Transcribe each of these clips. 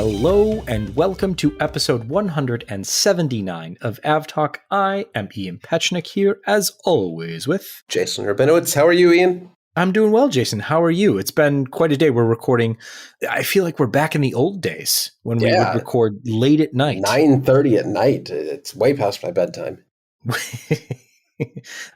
Hello and welcome to episode 179 of AvTalk. I am Ian Petchnick here, as always, with Jason Rabinowitz. How are you, Ian? I'm doing well, Jason. How are you? It's been quite a day. We're recording. I feel like we're back in the old days when we would record late at night. 9:30 at night. It's way past my bedtime.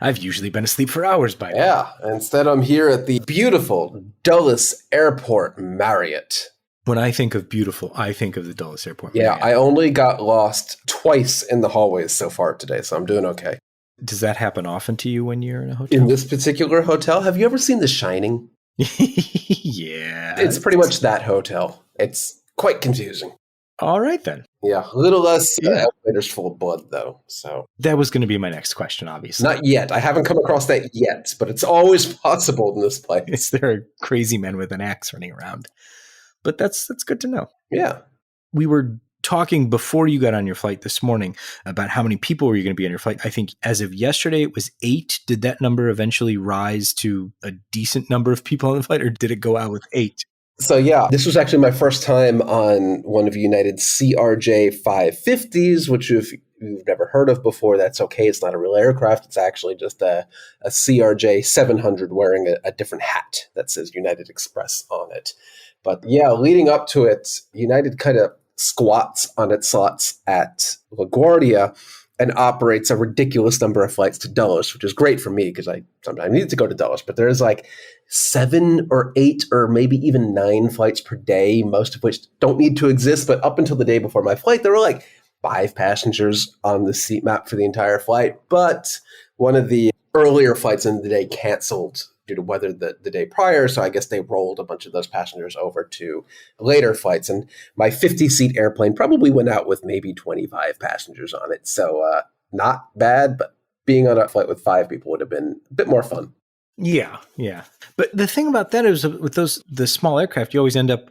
I've usually been asleep for hours by now. Yeah. Instead, I'm here at the beautiful Dulles Airport Marriott. When I think of beautiful, I think of the Dulles Airport Yeah, Marriott. I only got lost twice in the hallways so far today, so I'm doing okay. Does that happen often to you when you're in a hotel? In this particular hotel, have you ever seen The Shining? Yeah. It's pretty much that hotel. It's quite confusing. All right, then. Yeah, a little less elevators full of blood, though. So that was going to be my next question, obviously. Not yet. I haven't come across that yet, but it's always possible in this place. There are crazy men with an axe running around. But that's good to know. Yeah. We were talking before you got on your flight this morning about how many people were you going to be on your flight. I think as of yesterday, it was 8. Did that number eventually rise to a decent number of people on the flight, or did it go out with 8? So yeah, this was actually my first time on one of United's CRJ 550s, which if you've never heard of before, that's okay. It's not a real aircraft. It's actually just a CRJ 700 wearing a different hat that says United Express on it. But yeah, leading up to it, United kind of squats on its slots at LaGuardia and operates a ridiculous number of flights to Dulles, which is great for me because I sometimes need to go to Dulles. But there's like 7 or 8 or maybe even 9 flights per day, most of which don't need to exist. But up until the day before my flight, there were like 5 passengers on the seat map for the entire flight. But one of the earlier flights in the day canceled due to weather the day prior. So I guess they rolled a bunch of those passengers over to later flights. And my 50-seat airplane probably went out with maybe 25 passengers on it. So not bad, but being on a flight with 5 people would have been a bit more fun. Yeah. But the thing about that is with the small aircraft, you always end up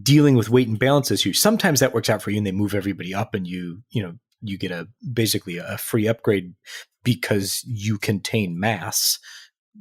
dealing with weight and balance issues. Sometimes that works out for you and they move everybody up and you get basically a free upgrade because you contain mass.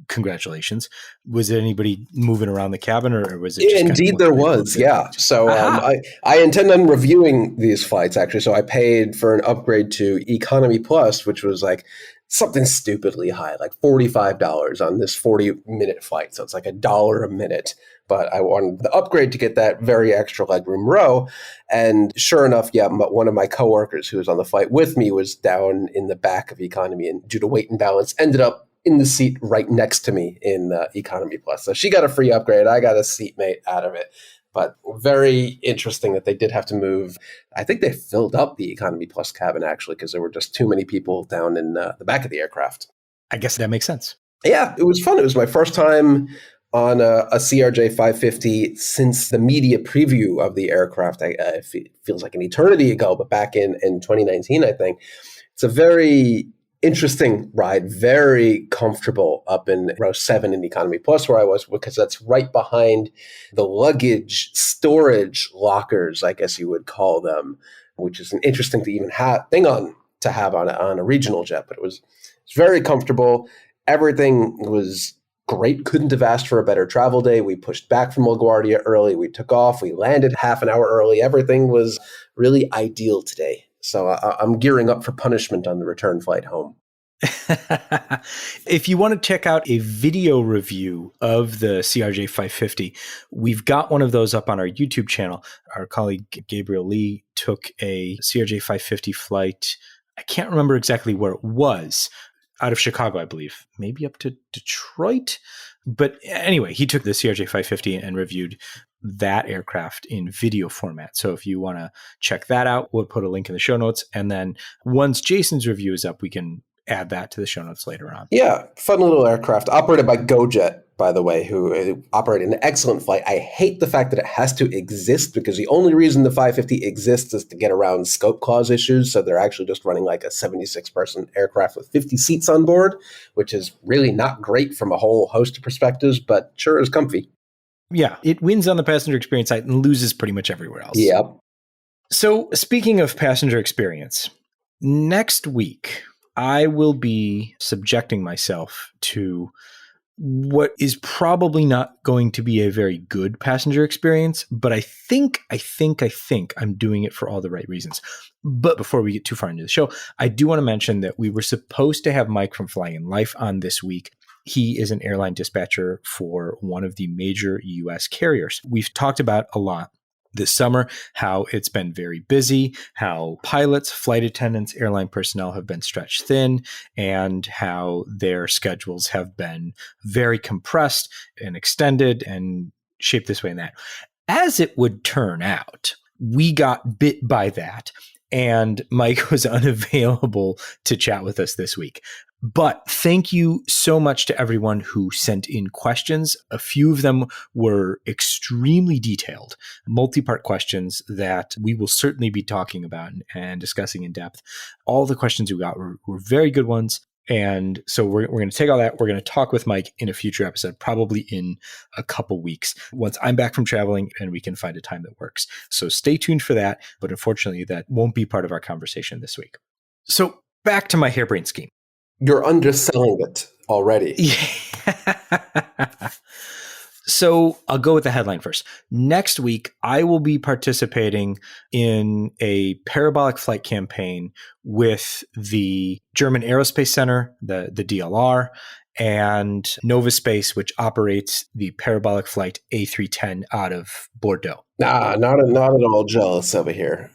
Congratulations. Was there anybody moving around the cabin or was it just Indeed there was, yeah. So I intend on reviewing these flights actually. So I paid for an upgrade to Economy Plus, which was like something stupidly high, like $45 on this 40-minute flight. So it's like $1 a minute. But I wanted the upgrade to get that very extra legroom row. And sure enough, one of my coworkers who was on the flight with me was down in the back of Economy and due to weight and balance ended up in the seat right next to me in Economy Plus. So she got a free upgrade. I got a seatmate out of it. But very interesting that they did have to move. I think they filled up the Economy Plus cabin, actually, because there were just too many people down in the back of the aircraft. I guess that makes sense. Yeah, it was fun. It was my first time on a CRJ 550 since the media preview of the aircraft. It feels like an eternity ago, but back in 2019, I think. It's a very interesting ride, very comfortable up in row 7 in Economy Plus where I was, because that's right behind the luggage storage lockers, I guess you would call them, which is an interesting to even thing to have on a regional jet. But it's very comfortable. Everything was great. Couldn't have asked for a better travel day. We pushed back from LaGuardia early. We took off. We landed half an hour early. Everything was really ideal today. So I'm gearing up for punishment on the return flight home. If you want to check out a video review of the CRJ 550, we've got one of those up on our YouTube channel. Our colleague Gabriel Leigh took a CRJ 550 flight. I can't remember exactly where it was. Out of Chicago, I believe. Maybe up to Detroit. But anyway, he took the CRJ 550 and reviewed that aircraft in video format. So if you want to check that out, we'll put a link in the show notes. And then once Jason's review is up, we can add that to the show notes later on. Yeah, fun little aircraft operated by GoJet, by the way, who operate an excellent flight. I hate the fact that it has to exist because the only reason the 550 exists is to get around scope clause issues. So they're actually just running like a 76-person aircraft with 50 seats on board, which is really not great from a whole host of perspectives, but sure is comfy. Yeah, it wins on the passenger experience side and loses pretty much everywhere else. Yep. So speaking of passenger experience, next week I will be subjecting myself to what is probably not going to be a very good passenger experience, but I think I'm doing it for all the right reasons. But before we get too far into the show, I do want to mention that we were supposed to have Mike from Flying in Life on this week. He is an airline dispatcher for one of the major US carriers. We've talked about a lot this summer, how it's been very busy, how pilots, flight attendants, airline personnel have been stretched thin, and how their schedules have been very compressed and extended and shaped this way and that. As it would turn out, we got bit by that, and Mike was unavailable to chat with us this week. But thank you so much to everyone who sent in questions. A few of them were extremely detailed, multi-part questions that we will certainly be talking about and discussing in depth. All the questions we got were very good ones. And so we're going to take all that. We're going to talk with Mike in a future episode, probably in a couple weeks, once I'm back from traveling and we can find a time that works. So stay tuned for that. But unfortunately, that won't be part of our conversation this week. So back to my harebrained scheme. You're underselling it already. Yeah. So I'll go with the headline first. Next week, I will be participating in a parabolic flight campaign with the German Aerospace Center, the DLR, and Novaspace, which operates the parabolic flight A310 out of Bordeaux. Nah, not at all jealous over here.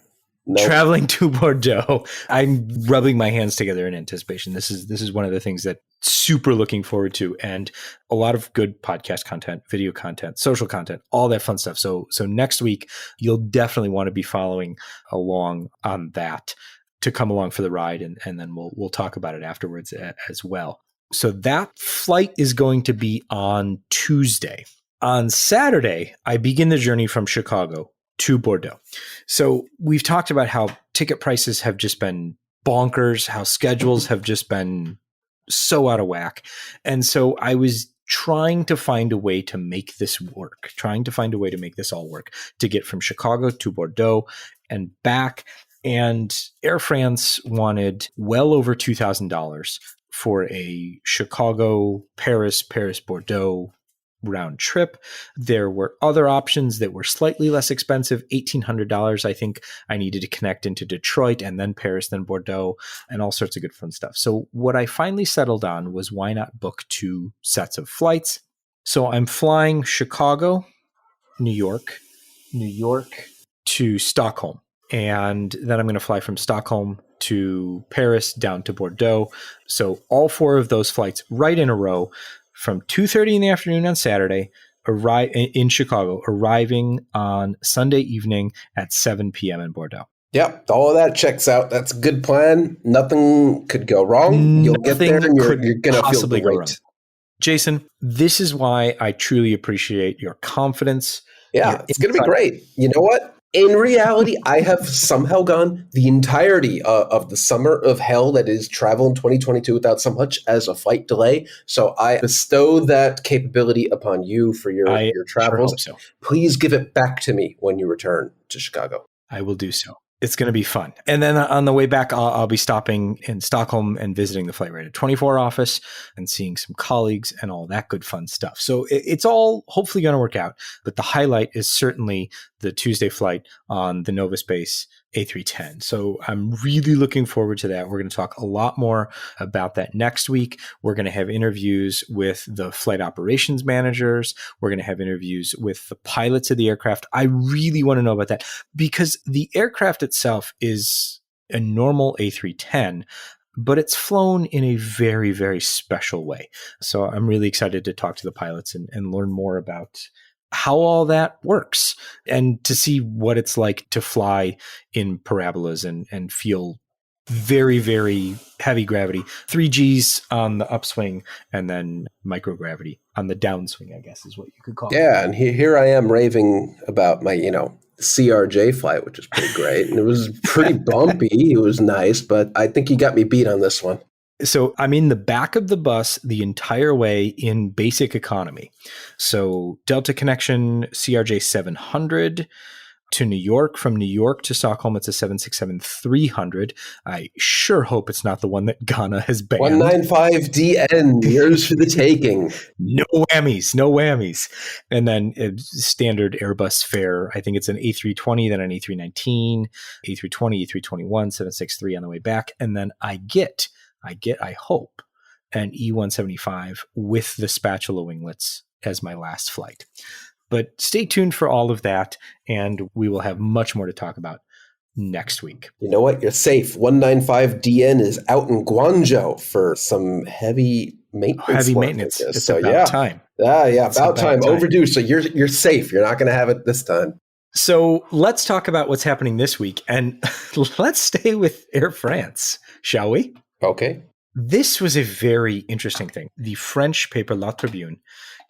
Nope. Traveling to Bordeaux. I'm rubbing my hands together in anticipation. This is one of the things that super looking forward to, and a lot of good podcast content, video content, social content, all that fun stuff. So next week, you'll definitely want to be following along on that to come along for the ride, and then we'll talk about it afterwards as well. So that flight is going to be on Tuesday. On Saturday, I begin the journey from Chicago to Bordeaux. So we've talked about how ticket prices have just been bonkers, how schedules have just been so out of whack. And so I was trying to find a way to make this work, trying to find a way to make this all work, to get from Chicago to Bordeaux and back. And Air France wanted well over $2,000 for a Chicago, Paris, Bordeaux round trip. There were other options that were slightly less expensive, $1,800. I think I needed to connect into Detroit and then Paris, then Bordeaux, and all sorts of good fun stuff. So what I finally settled on was, why not book 2 sets of flights? So I'm flying Chicago, New York to Stockholm. And then I'm going to fly from Stockholm to Paris, down to Bordeaux. So all 4 of those flights right in a row, from 2:30 in the afternoon on Saturday, arrive in Chicago, arriving on Sunday evening at 7 p.m. in Bordeaux. Yep, all of that checks out. That's a good plan. Nothing could go wrong. You'll get there and you're going to feel great. Jason, this is why I truly appreciate your confidence. Yeah, it's going to be great. You know what? In reality, I have somehow gone the entirety of the summer of hell that is travel in 2022 without so much as a flight delay. So I bestow that capability upon you for your travels. Sure hope so. Please give it back to me when you return to Chicago. I will do so. It's going to be fun. And then on the way back, I'll be stopping in Stockholm and visiting the Flight Radar 24 office and seeing some colleagues and all that good fun stuff. So it's all hopefully going to work out. But the highlight is certainly the Tuesday flight on the Novaspace A310. So I'm really looking forward to that. We're going to talk a lot more about that next week. We're going to have interviews with the flight operations managers. We're going to have interviews with the pilots of the aircraft. I really want to know about that, because the aircraft itself is a normal A310, but it's flown in a very, very special way. So I'm really excited to talk to the pilots and learn more about how all that works, and to see what it's like to fly in parabolas and feel very, very heavy gravity, 3Gs on the upswing, and then microgravity on the downswing, I guess is what you could call it. Yeah, and here I am raving about my, CRJ flight, which is pretty great. And it was pretty bumpy. It was nice, but I think you got me beat on this one. So I'm in the back of the bus the entire way in basic economy. So Delta Connection CRJ 700 to New York. From New York to Stockholm, it's a 767-300. I sure hope it's not the one that Ghana has banned. 195DN, yours for the taking. No whammies, no whammies. And then standard Airbus fare, I think it's an A320, then an A319, A320, A321, 763 on the way back. And then I hope, an E175 with the spatula winglets as my last flight. But stay tuned for all of that, and we will have much more to talk about next week. You know what? You're safe. 195DN is out in Guangzhou for some heavy maintenance. It's about time. Yeah, about time. Overdue. So you're safe. You're not going to have it this time. So let's talk about what's happening this week, and let's stay with Air France, shall we? Okay. This was a very interesting thing. The French paper La Tribune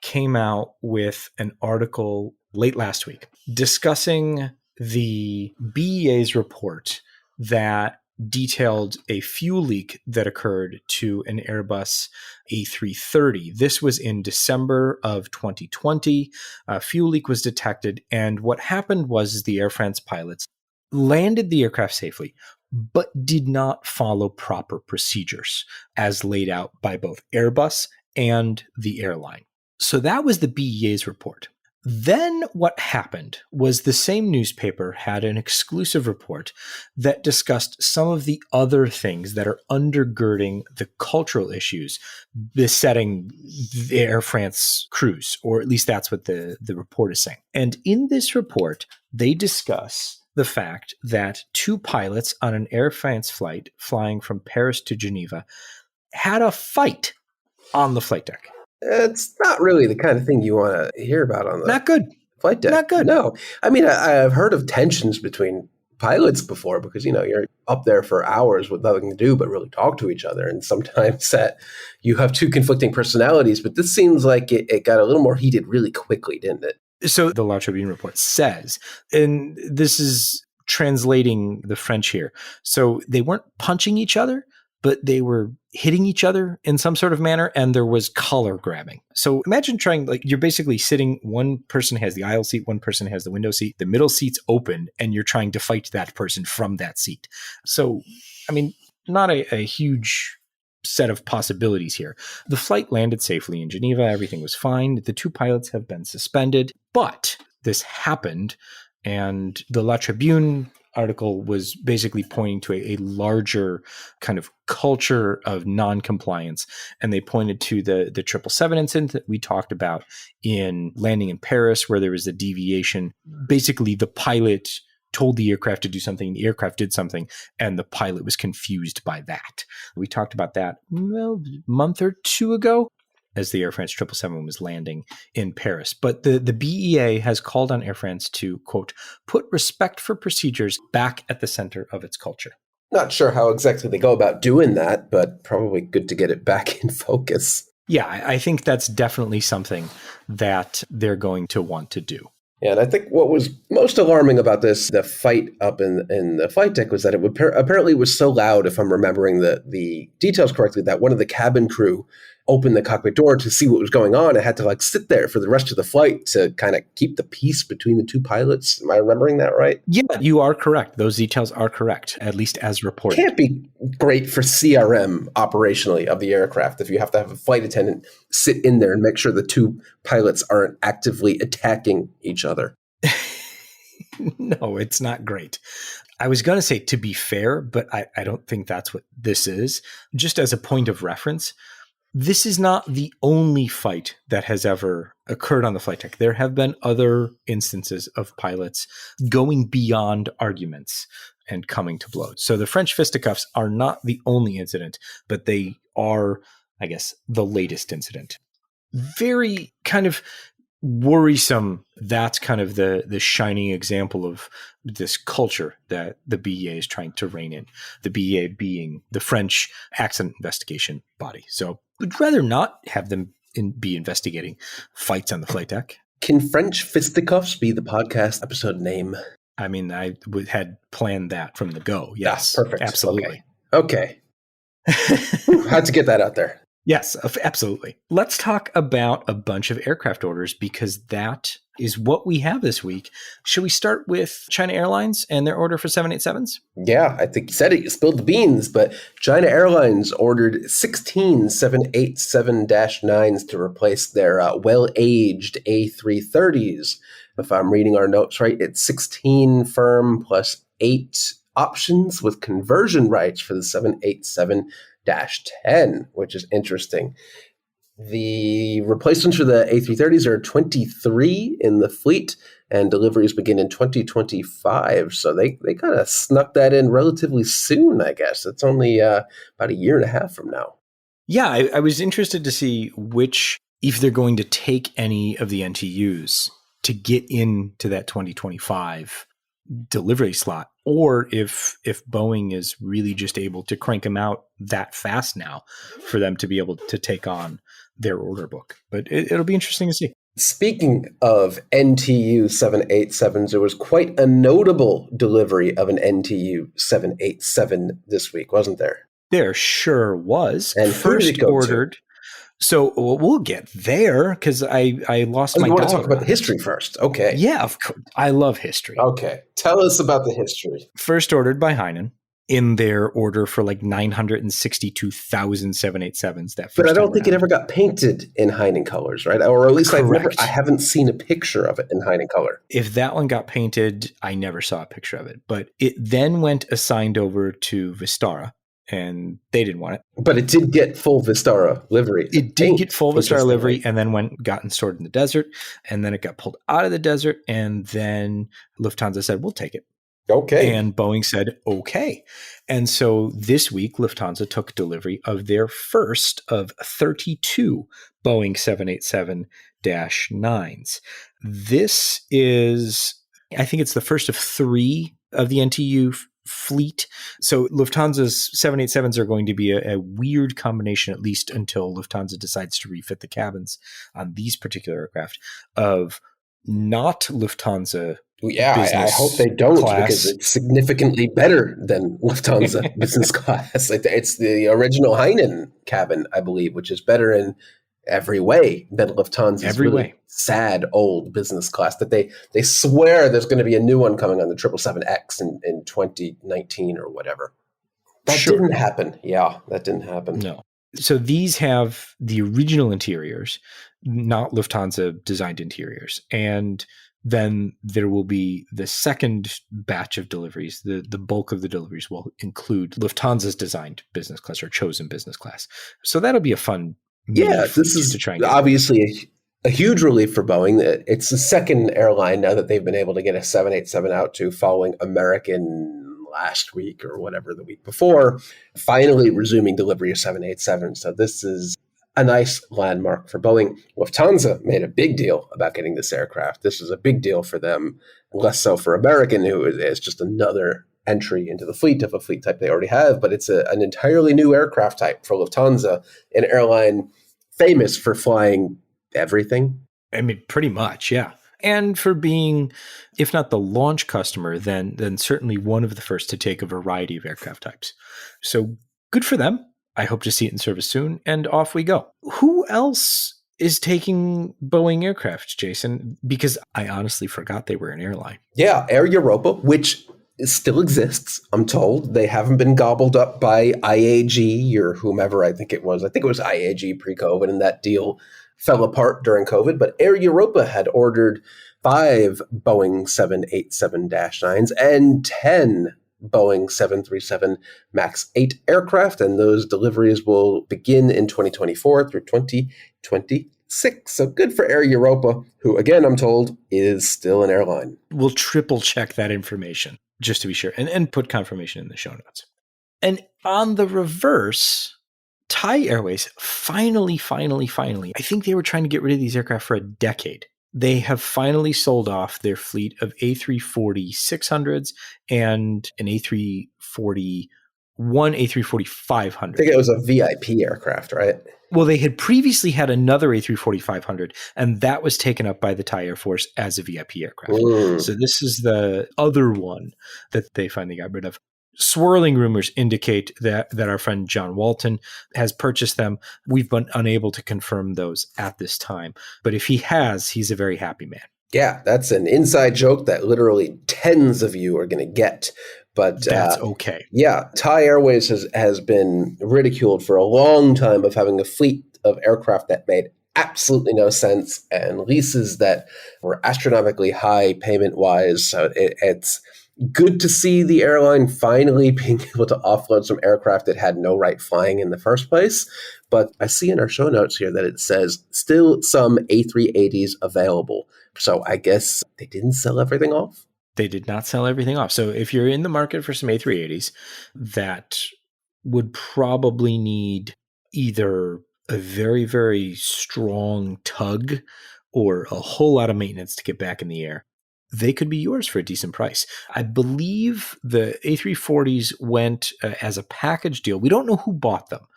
came out with an article late last week discussing the BEA's report that detailed a fuel leak that occurred to an Airbus A330. This was in December of 2020. A fuel leak was detected, and what happened was the Air France pilots landed the aircraft safely, but did not follow proper procedures as laid out by both Airbus and the airline. So that was the BEA's report. Then what happened was the same newspaper had an exclusive report that discussed some of the other things that are undergirding the cultural issues besetting the Air France crews, or at least that's what the report is saying. And in this report, they discuss the fact that two pilots on an Air France flight flying from Paris to Geneva had a fight on the flight deck. It's not really the kind of thing you want to hear about on the Not good. flight deck. Not good. No. I mean, I've heard of tensions between pilots before because, you're up there for hours with nothing to do but really talk to each other. And sometimes that you have two conflicting personalities. But this seems like it got a little more heated really quickly, didn't it? So the La Tribune report says, and this is translating the French here, so they weren't punching each other, but they were hitting each other in some sort of manner, and there was collar grabbing. So imagine you're basically sitting, one person has the aisle seat, one person has the window seat, the middle seat's open, and you're trying to fight that person from that seat. So, I mean, not a huge set of possibilities here. The flight landed safely in Geneva. Everything was fine. The two pilots have been suspended, but this happened, and the La Tribune article was basically pointing to a larger kind of culture of non-compliance. And they pointed to the 777 incident that we talked about in landing in Paris, where there was a deviation. Basically, the pilot told the aircraft to do something, the aircraft did something, and the pilot was confused by that. We talked about that a month or two ago as the Air France 777 was landing in Paris. But the BEA has called on Air France to, quote, put respect for procedures back at the center of its culture. Not sure how exactly they go about doing that, but probably good to get it back in focus. Yeah, I think that's definitely something that they're going to want to do. Yeah, and I think what was most alarming about this, the fight up in the flight deck, was that it would apparently was so loud, if I'm remembering the details correctly, that one of the cabin crew opened the cockpit door to see what was going on and had to sit there for the rest of the flight to kind of keep the peace between the two pilots. Am I remembering that right? Yeah, you are correct. Those details are correct, at least as reported. Can't be great for CRM operationally of the aircraft if you have to have a flight attendant sit in there and make sure the two pilots aren't actively attacking each other. No, it's not great. I was going to say to be fair, but I don't think that's what this is. Just as a point of reference, this is not the only fight that has ever occurred on the flight deck. There have been other instances of pilots going beyond arguments and coming to blows. So the French fisticuffs are not the only incident, but they are, I guess, the latest incident. Very kind of worrisome. That's kind of the shining example of this culture that the BEA is trying to rein in. The BEA being the French accident investigation body. So we'd rather not have them be investigating fights on the flight deck. Can French fisticuffs be the podcast episode name? I mean, I had planned that from the go. Yes, perfect. Absolutely. Okay. Had to get that out there. Yes, absolutely. Let's talk about a bunch of aircraft orders because that is what we have this week. Should we start with China Airlines and their order for 787s? Yeah, I think you said it. You spilled the beans, but China Airlines ordered 16 787-9s to replace their well-aged A330s. If I'm reading our notes right, it's 16 firm plus 8 options with conversion rights for the 787-10, which is interesting. The replacements for the A330s are 23 in the fleet, and deliveries begin in 2025. So they kind of snuck that in relatively soon, I guess. It's only about a year and a half from now. Yeah, I was interested to see if they're going to take any of the NTUs to get into that 2025 delivery slot, or if Boeing is really just able to crank them out that fast now for them to be able to take on their order book. But it'll be interesting to see. Speaking of NTU 787s, there was quite a notable delivery of an NTU 787 this week, wasn't there? There sure was. And first ordered. To? So we'll get there because I lost my. You want to talk about the history first? Okay. Yeah, of course. I love history. Okay, tell us about the history. First ordered by Hainan in their order for like 962,000 787s. But I don't think it ever got painted in Hainan colors, right? Or at least I haven't seen a picture of it in Hainan color. If that one got painted, I never saw a picture of it. But it then went assigned over to Vistara, and they didn't want it. But it did get full Vistara livery. It did get full Vistara livery, and then got stored in the desert, and then it got pulled out of the desert, and then Lufthansa said, we'll take it. Okay. And Boeing said, okay. And so this week, Lufthansa took delivery of their first of 32 Boeing 787-9s. This is, I think it's the first of 3 of the NTU fleet. So Lufthansa's 787s are going to be a weird combination, at least until Lufthansa decides to refit the cabins on these particular aircraft, of not Lufthansa. I hope they don't class. Because it's significantly better than Lufthansa business class. It's the original Hainan cabin, I believe, which is better in every way than Lufthansa's sad old business class that they swear there's going to be a new one coming on the 777X in 2019 or whatever. That didn't happen. Yeah, that didn't happen. No. So these have the original interiors, not Lufthansa designed interiors. And then there will be the second batch of deliveries. The bulk of the deliveries will include Lufthansa's designed business class or chosen business class. So that'll be a fun. Yeah, this is obviously a huge relief for Boeing. It's the second airline now that they've been able to get a 787 out to, following American last week or whatever the week before, finally resuming delivery of 787. So this is a nice landmark for Boeing. Lufthansa made a big deal about getting this aircraft. This is a big deal for them, less so for American, who is just another entry into the fleet of a fleet type they already have. But it's an entirely new aircraft type for Lufthansa, an airline famous for flying everything. I mean, pretty much, yeah. And for being, if not the launch customer, then certainly one of the first to take a variety of aircraft types. So good for them. I hope to see it in service soon, and off we go. Who else is taking Boeing aircraft, Jason? Because I honestly forgot they were an airline. Yeah, Air Europa, which still exists, I'm told. They haven't been gobbled up by IAG or whomever. I think it was IAG pre-COVID, and that deal fell apart during COVID. But Air Europa had ordered 5 Boeing 787-9s and 10 Boeing 737 MAX 8 aircraft, and those deliveries will begin in 2024 through 2026. So good for Air Europa, who, again, I'm told, is still an airline. We'll triple check that information just to be sure, and put confirmation in the show notes. And on the reverse, Thai Airways finally, I think they were trying to get rid of these aircraft for a decade. They have finally sold off their fleet of A340-600s and an A340, one A340-500. I think it was a VIP aircraft, right? Well, they had previously had another A340-500, and that was taken up by the Thai Air Force as a VIP aircraft. So this is the other one that they finally got rid of. Swirling rumors indicate that our friend John Walton has purchased them. We've been unable to confirm those at this time. But if he has, he's a very happy man. Yeah, that's an inside joke that literally tens of you are going to get. But That's okay. yeah, Thai Airways has been ridiculed for a long time of having a fleet of aircraft that made absolutely no sense and leases that were astronomically high payment wise. So it's good to see the airline finally being able to offload some aircraft that had no right flying in the first place. But I see in our show notes here that it says still some A380s available. So I guess they didn't sell everything off. They did not sell everything off. So if you're in the market for some A380s, that would probably need either a very, very strong tug or a whole lot of maintenance to get back in the air. They could be yours for a decent price. I believe the A340s went as a package deal. We don't know who bought them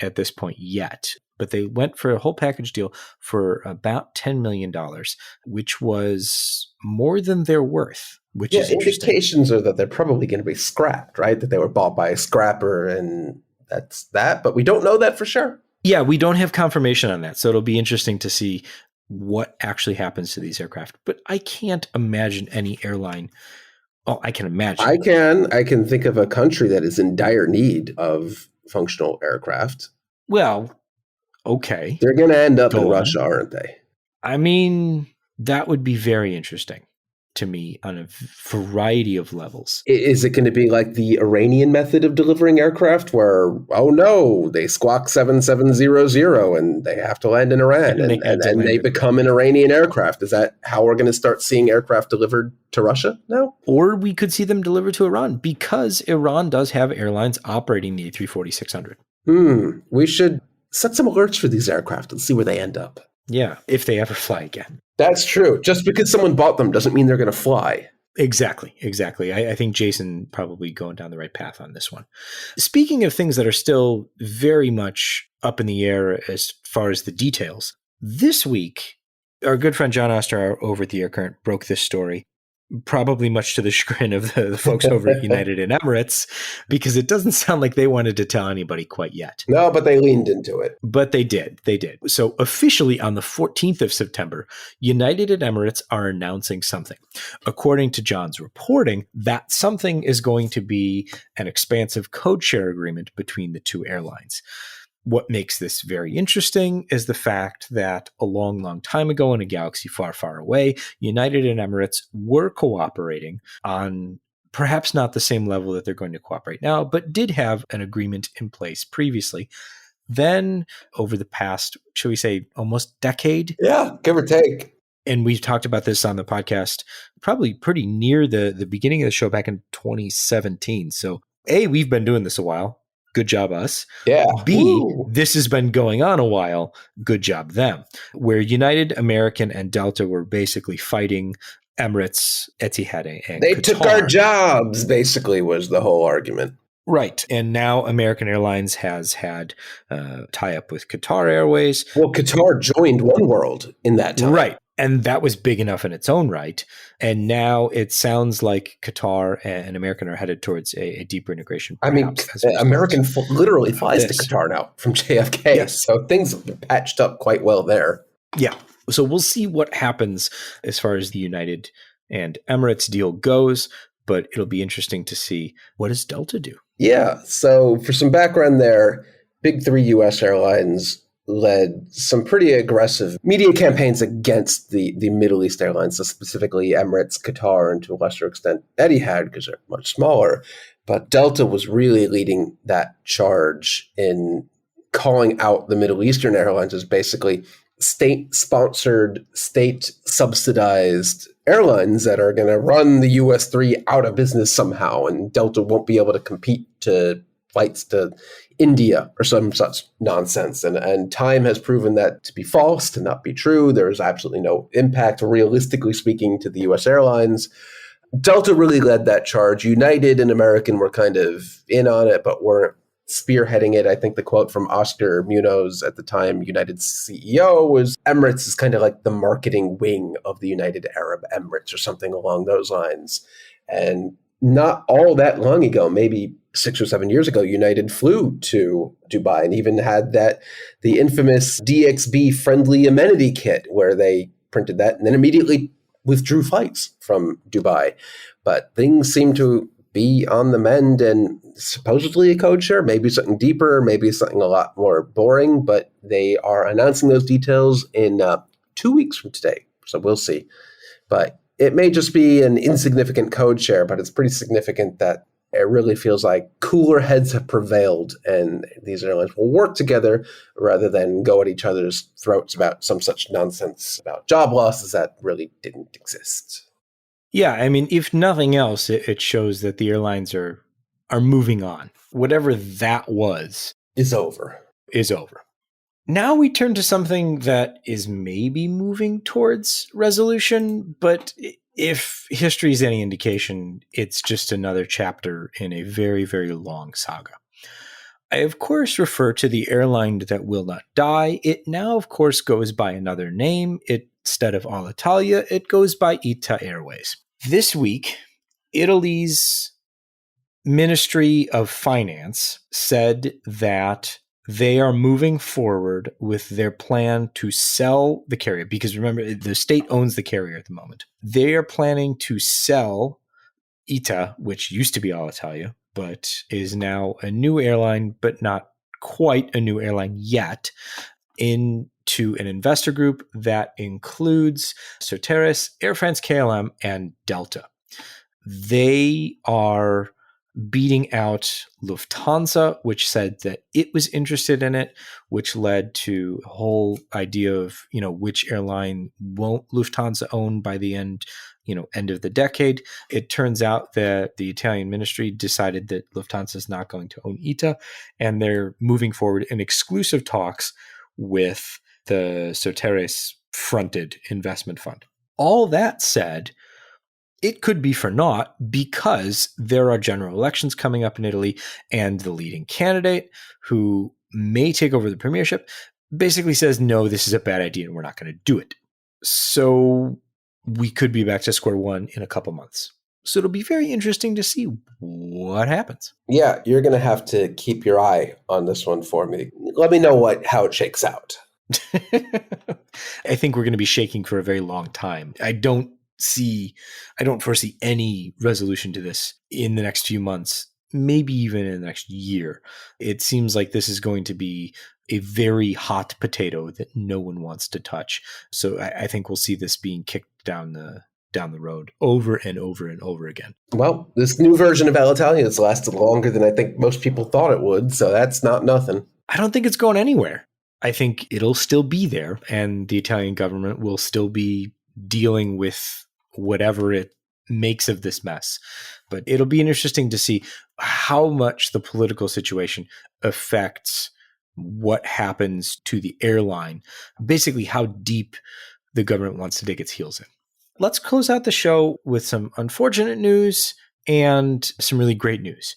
at this point yet, but they went for a whole package deal for about $10 million, which was more than they're worth, which is interesting. Indications are that they're probably going to be scrapped, right? That they were bought by a scrapper and that's that. But we don't know that for sure. Yeah, we don't have confirmation on that. So it'll be interesting to see what actually happens to these aircraft. But I can't imagine any airline. Oh, I can imagine. I can think of a country that is in dire need of functional aircraft. Well, okay. They're going to end up in Russia, aren't they? I mean, that would be very interesting to me on a variety of levels. Is it going to be like the Iranian method of delivering aircraft where, oh no, they squawk 7700 and they have to land in Iran and then they become an Iranian aircraft? Is that how we're going to start seeing aircraft delivered to Russia now? Or we could see them delivered to Iran because Iran does have airlines operating the A340-600. We should set some alerts for these aircraft and see where they end up. Yeah, if they ever fly again. That's true. Just because someone bought them doesn't mean they're going to fly. Exactly. I think Jason probably going down the right path on this one. Speaking of things that are still very much up in the air as far as the details, this week, our good friend John Oster over at the Air Current broke this story, probably much to the chagrin of the folks over at United and Emirates, because it doesn't sound like they wanted to tell anybody quite yet. No, but they leaned into it. But they did. So officially on the 14th of September, United and Emirates are announcing something. According to John's reporting, that something is going to be an expansive code share agreement between the two airlines. What makes this very interesting is the fact that a long, long time ago in a galaxy far, far away, United and Emirates were cooperating on perhaps not the same level that they're going to cooperate now, but did have an agreement in place previously. Then over the past, shall we say, almost decade? Yeah, give or take. And we've talked about this on the podcast probably pretty near the beginning of the show back in 2017. So A, we've been doing this a while. Good job, us. Yeah. B, this has been going on a while. Good job, them. Where United, American, and Delta were basically fighting Emirates, Etihad, and they Qatar. took our jobs, basically, was the whole argument. Right. And now American Airlines has had tie-up with Qatar Airways. Well, Qatar joined oneworld in that time. Right. And that was big enough in its own right. And now it sounds like Qatar and American are headed towards a deeper integration. I mean, American literally flies to Qatar now from JFK. Yes. So things have been patched up quite well there. Yeah. So we'll see what happens as far as the United and Emirates deal goes. But it'll be interesting to see, what does Delta do? Yeah. So for some background there, big three U.S. airlines led some pretty aggressive media campaigns against the Middle East airlines, so specifically Emirates, Qatar, and to a lesser extent Etihad, because they're much smaller. But Delta was really leading that charge in calling out the Middle Eastern airlines as basically state-sponsored, state-subsidized airlines that are going to run the US 3 out of business somehow, and Delta won't be able to compete to flights to India or some such nonsense. And time has proven that to be false, to not be true. There is absolutely no impact, realistically speaking, to the US airlines. Delta really led that charge. United and American were kind of in on it, but weren't spearheading it. I think the quote from Oscar Munoz at the time, United's CEO, was Emirates is kind of like the marketing wing of the United Arab Emirates or something along those lines. And not all that long ago, maybe 6 or 7 years ago, United flew to Dubai and even had the infamous DXB friendly amenity kit where they printed that and then immediately withdrew flights from Dubai. But things seem to be on the mend, and supposedly a code share, maybe something deeper, maybe something a lot more boring, but they are announcing those details in 2 weeks from today. So we'll see. But it may just be an insignificant code share, but it's pretty significant that it really feels like cooler heads have prevailed and these airlines will work together rather than go at each other's throats about some such nonsense about job losses that really didn't exist. Yeah, I mean, if nothing else, it shows that the airlines are moving on. Whatever that was Is over. Now we turn to something that is maybe moving towards resolution, but if history is any indication, it's just another chapter in a very, very long saga. I, of course, refer to the airline that will not die. It now, of course, goes by another name. Instead of Alitalia, it goes by ITA Airways. This week, Italy's Ministry of Finance said that they are moving forward with their plan to sell the carrier, because remember, the state owns the carrier at the moment. They are planning to sell ITA, which used to be Alitalia, but is now a new airline, but not quite a new airline yet, into an investor group that includes Soteris, Air France KLM, and Delta. They are beating out Lufthansa, which said that it was interested in it, which led to a whole idea of, which airline won't Lufthansa own by the end of the decade. It turns out that the Italian ministry decided that Lufthansa is not going to own ITA, and they're moving forward in exclusive talks with the Soteris fronted investment fund. All that said, it could be for naught because there are general elections coming up in Italy, and the leading candidate, who may take over the premiership, basically says, no, this is a bad idea and we're not going to do it. So we could be back to square one in a couple months. So it'll be very interesting to see what happens. Yeah, you're going to have to keep your eye on this one for me. Let me know how it shakes out. I think we're going to be shaking for a very long time. I don't foresee any resolution to this in the next few months, maybe even in the next year. It seems like this is going to be a very hot potato that no one wants to touch. So I think we'll see this being kicked down the road over and over and over again. Well, this new version of Alitalia has lasted longer than I think most people thought it would, so that's not nothing. I don't think it's going anywhere. I think it'll still be there, and the Italian government will still be dealing with whatever it makes of this mess. But it'll be interesting to see how much the political situation affects what happens to the airline, basically how deep the government wants to dig its heels in. Let's close out the show with some unfortunate news and some really great news.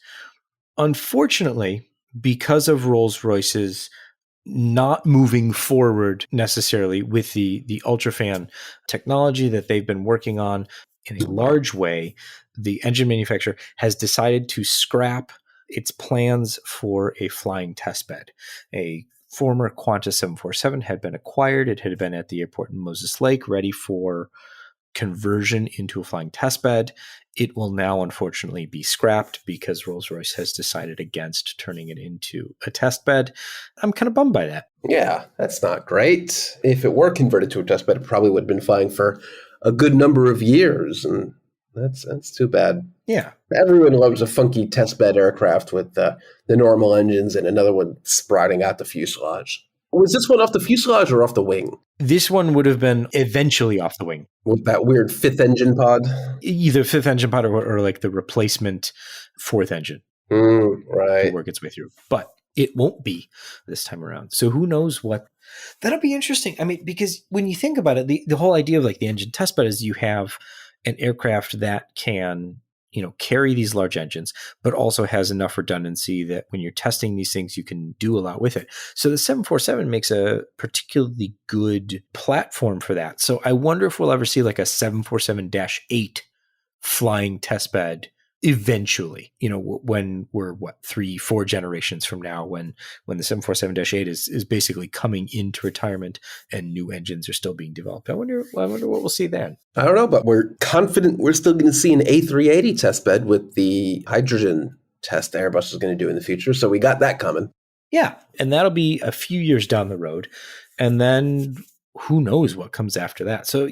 Unfortunately, because of Rolls-Royce's not moving forward necessarily with the UltraFan technology that they've been working on in a large way, the engine manufacturer has decided to scrap its plans for a flying testbed. A former Qantas 747 had been acquired. It had been at the airport in Moses Lake, ready for conversion into a flying testbed. It will now unfortunately be scrapped because Rolls-Royce has decided against turning it into a testbed. I'm kind of bummed by that. Yeah, that's not great. If it were converted to a testbed, it probably would have been flying for a good number of years, and that's too bad. Yeah. Everyone loves a funky testbed aircraft with the normal engines and another one sprouting out the fuselage. Was this one off the fuselage or off the wing? This one would have been eventually off the wing. With that weird fifth engine pod? Either fifth engine pod or like the replacement fourth engine. Right. To work its way through. But it won't be this time around. So who knows what? That'll be interesting. I mean, because when you think about it, the whole idea of like the engine testbed is you have an aircraft that can, carry these large engines, but also has enough redundancy that when you're testing these things, you can do a lot with it. So the 747 makes a particularly good platform for that. So I wonder if we'll ever see like a 747-8 flying testbed eventually, when we're 3-4 generations from now, when the 747-8 is basically coming into retirement and new engines are still being developed. I wonder what we'll see then. I don't know, but we're confident we're still going to see an A380 test bed with the hydrogen test Airbus is going to do in the future. So we got that coming. Yeah, and that'll be a few years down the road. And then who knows what comes after that. So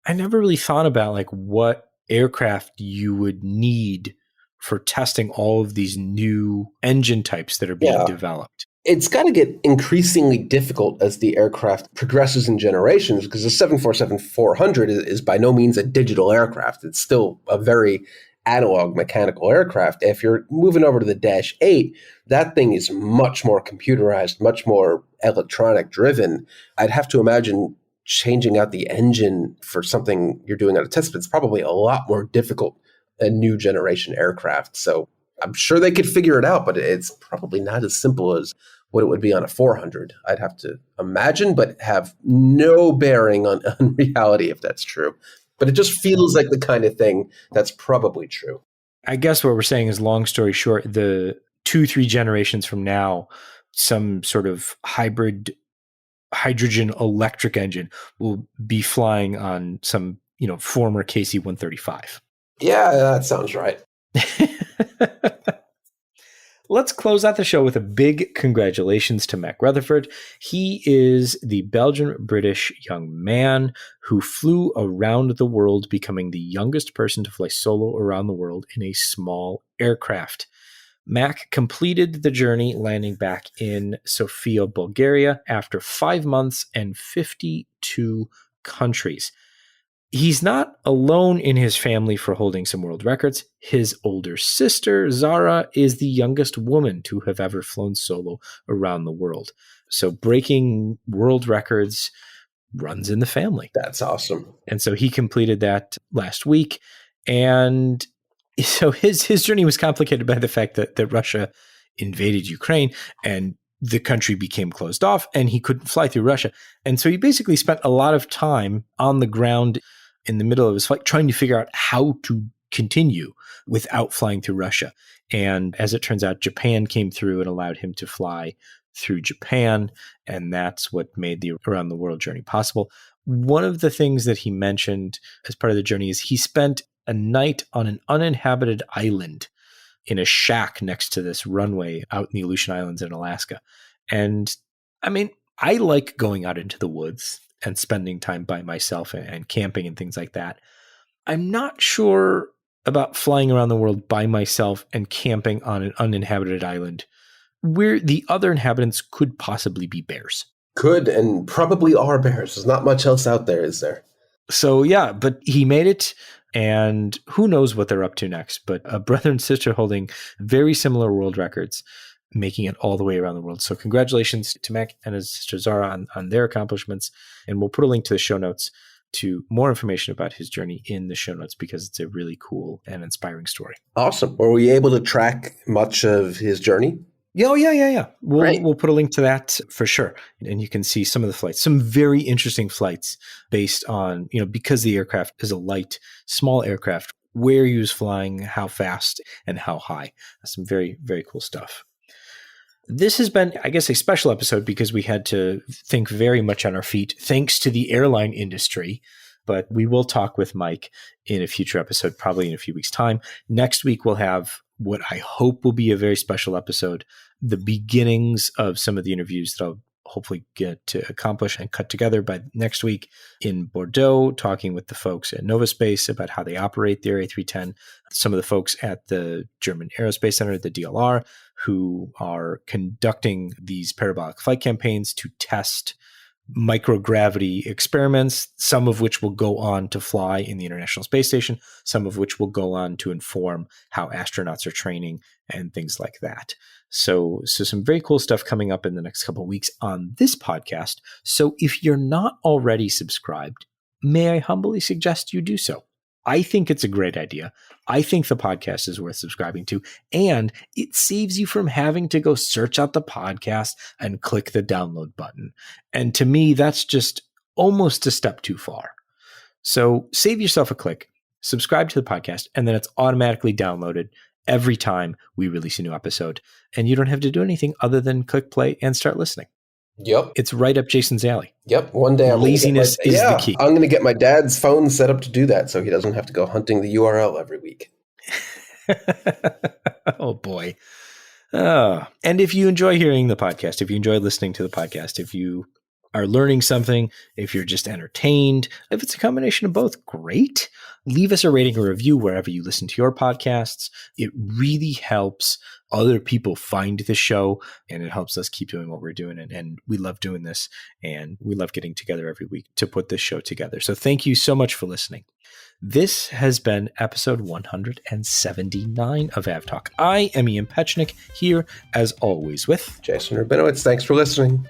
I never really thought about like what aircraft you would need for testing all of these new engine types that are being developed. It's got to get increasingly difficult as the aircraft progresses in generations, because the 747-400 is by no means a digital aircraft. It's still a very analog mechanical aircraft. If you're moving over to the Dash 8, that thing is much more computerized, much more electronic driven. I'd have to imagine changing out the engine for something you're doing on a test bed is probably a lot more difficult a new generation aircraft. So I'm sure they could figure it out, but it's probably not as simple as what it would be on a 400. I'd have to imagine, but have no bearing on reality if that's true. But it just feels like the kind of thing that's probably true. I guess what we're saying is, long story short, the 2-3 generations from now, some sort of hybrid hydrogen electric engine will be flying on some, former KC-135. Yeah, that sounds right. Let's close out the show with a big congratulations to Mac Rutherford. He is the Belgian-British young man who flew around the world, becoming the youngest person to fly solo around the world in a small aircraft. Mac completed the journey, landing back in Sofia, Bulgaria, after 5 months and 52 countries. He's not alone in his family for holding some world records. His older sister, Zara, is the youngest woman to have ever flown solo around the world. So breaking world records runs in the family. That's awesome. And so he completed that last week. And so his journey was complicated by the fact that Russia invaded Ukraine and the country became closed off and he couldn't fly through Russia. And so he basically spent a lot of time on the ground in the middle of his flight trying to figure out how to continue without flying through Russia. And as it turns out, Japan came through and allowed him to fly through Japan. And that's what made the around the world journey possible. One of the things that he mentioned as part of the journey is he spent a night on an uninhabited island in a shack next to this runway out in the Aleutian Islands in Alaska. And I mean, I like going out into the woods and spending time by myself and camping and things like that. I'm not sure about flying around the world by myself and camping on an uninhabited island where the other inhabitants could possibly be bears. Could, and probably are bears. There's not much else out there, is there? So yeah, but he made it. And who knows what they're up to next, but a brother and sister holding very similar world records, making it all the way around the world. So congratulations to Mac and his sister Zara on their accomplishments. And we'll put a link to the show notes to more information about his journey in the show notes, because it's a really cool and inspiring story. Awesome. Were we able to track much of his journey? Yeah. We'll put a link to that for sure. And you can see some of the flights, some very interesting flights based on, because the aircraft is a light, small aircraft, where he was flying, how fast and how high. Some very, very cool stuff. This has been, I guess, a special episode because we had to think very much on our feet, thanks to the airline industry. But we will talk with Mike in a future episode, probably in a few weeks' time. Next week, we'll have what I hope will be a very special episode, the beginnings of some of the interviews that I'll hopefully get to accomplish and cut together by next week in Bordeaux, talking with the folks at Novaspace about how they operate their A310, some of the folks at the German Aerospace Center, the DLR, who are conducting these parabolic flight campaigns to test microgravity experiments, some of which will go on to fly in the International Space Station, some of which will go on to inform how astronauts are training and things like that. So some very cool stuff coming up in the next couple of weeks on this podcast. So if you're not already subscribed, may I humbly suggest you do so. I think it's a great idea. I think the podcast is worth subscribing to, and it saves you from having to go search out the podcast and click the download button. And to me, that's just almost a step too far. So save yourself a click. subscribe to the podcast, and then it's automatically downloaded every time we release a new episode. And you don't have to do anything other than click play and start listening. Yep. It's right up Jason's alley. Yep. One day laziness is the key. I'm going to get my dad's phone set up to do that so he doesn't have to go hunting the URL every week. Oh, boy. And if you enjoy hearing the podcast, if you enjoy listening to the podcast, if you are learning something, if you're just entertained, if it's a combination of both, great. Leave us a rating or review wherever you listen to your podcasts. It really helps other people find the show, and it helps us keep doing what we're doing. And we love doing this, and we love getting together every week to put this show together. So thank you so much for listening. This has been episode 179 of AvTalk. I am Ian Petchnick, here as always with Jason Rabinowitz. Thanks for listening.